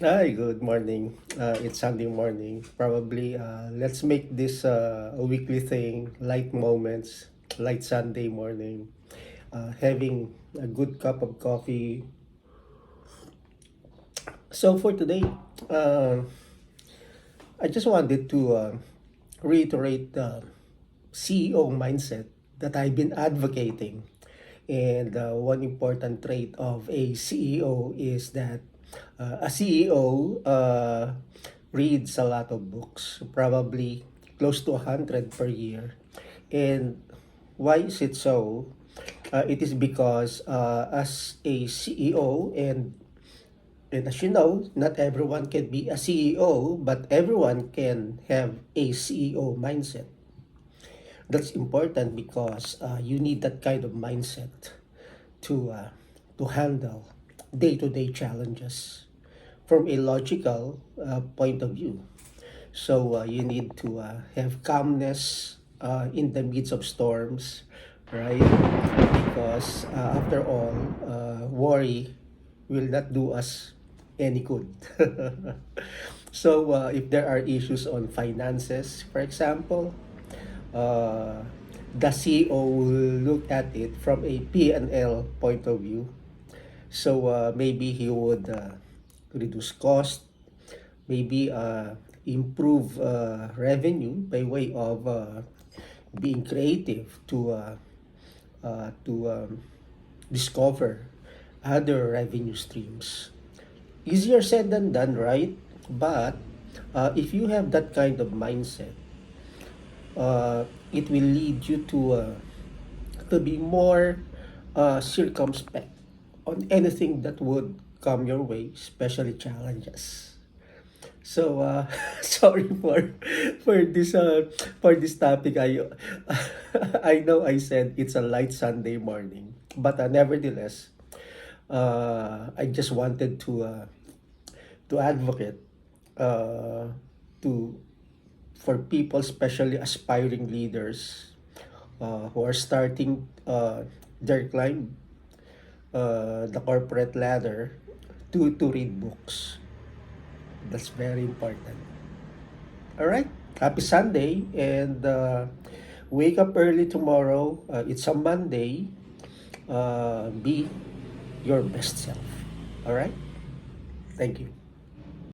Hi, good morning. It's Sunday morning. Probably let's make this a weekly thing, light moments, light Sunday morning. Having a good cup of coffee. So for today, uh, I just wanted to reiterate the CEO mindset that I've been advocating. And one important trait of a CEO is that a CEO reads a lot of books, probably close to 100 per year. And why is it so? It is because as a CEO, and as you know, not everyone can be a CEO, but everyone can have a CEO mindset. That's important because you need that kind of mindset to handle day-to-day challenges from a logical point of view. So you need to have calmness in the midst of storms, right? Because after all, worry will not do us any good. So if there are issues on finances, for example, uh, the CEO will look at it from a P&L point of view. So maybe he would reduce cost, maybe improve revenue by way of being creative to discover other revenue streams. Easier said than done, right? But if you have that kind of mindset, it will lead you to be more circumspect on anything that would come your way, especially challenges. So sorry for this topic. I I know I said it's a light Sunday morning, but nevertheless, I just wanted to advocate uh, to for people, especially aspiring leaders who are starting their climb the corporate ladder to read books. That's very important. All right. Happy Sunday and wake up early tomorrow. It's a Monday. Be your best self. All right. Thank you.